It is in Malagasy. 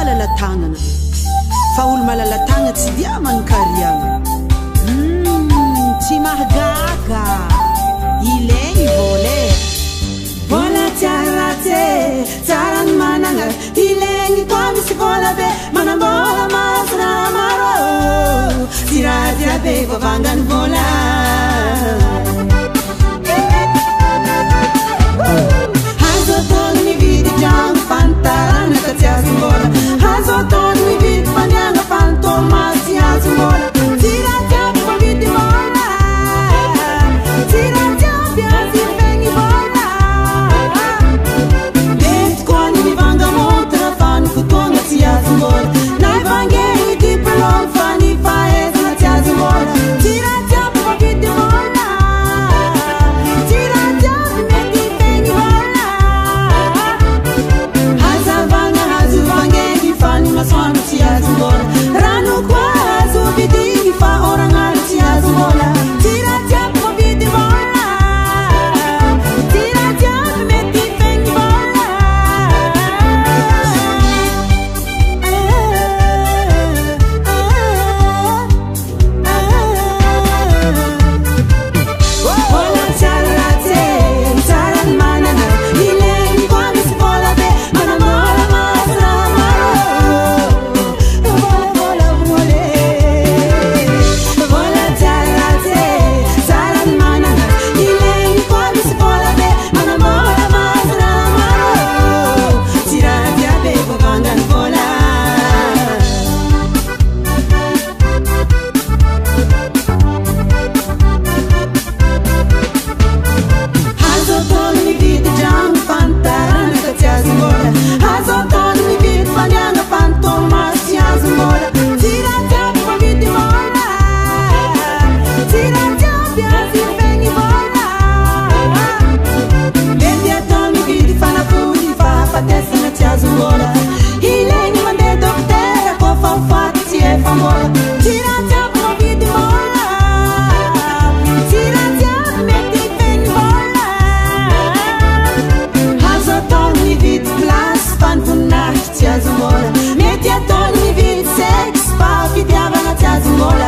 malalatanana fa olo malalatagna tsy dia manonkariagna tsy mahagaga ilaigny vôla vôla tiaratsy tsara ny managna ilaigny koa misy vôla be manambola masina maro tsy raha jiabe vavangany vôla azo ataony mividy dragno fantarana ka tsy azo mbola azo ataony mividy faniagna fantomaso tsy azo mbola tsy raha jiaby mavidy vôla tsy raha jiaby azy fegny vôla mety koa ny mivanga montra fa ny fotoagna tsy azo mbola na ivangeny diplôme fa ny fahaizana tsy azo mbola tsy raha jiaby mavidy vôla tsy raha jiaby mety fegny vôla hazavagna azo vangeny fa ny masoandro tsy azo mbola rano koa azo vidigny fa oragnano tsy azo mbola tsy raha jiaby mavidy vôla tsy raha jiaby mety fegny vôla vôla tsara ratsy tsara ny manana ilaigny koa misy vôla be manambola masina maro vôla vôla vôla tsara ratsy tsara ny manana ilaigny koa misy vôla be manambola masina maro tsy raha jiaby vavangany vôla azo ataony mividy dragno fantarana ka tsy azo mbola azo ataony mividy faniagna fantomaso tsy azo mbola tsy raha jiaby mavidy vôla tsy raha jiaby azy fegny vôla mety ataony mividy fanafody fa hafatesana tsy azo mbola ilaigny mandeha dokotera koa fa hofaty tsy efa mbola tsy raha jiaby mavidy vôla tsy raha jiaby mety fegny vôla azo ataony mividy plasy fa ny voninahitry tsy azo mbola mety ataony mividy sexe fa fitiavana tsy azo mbola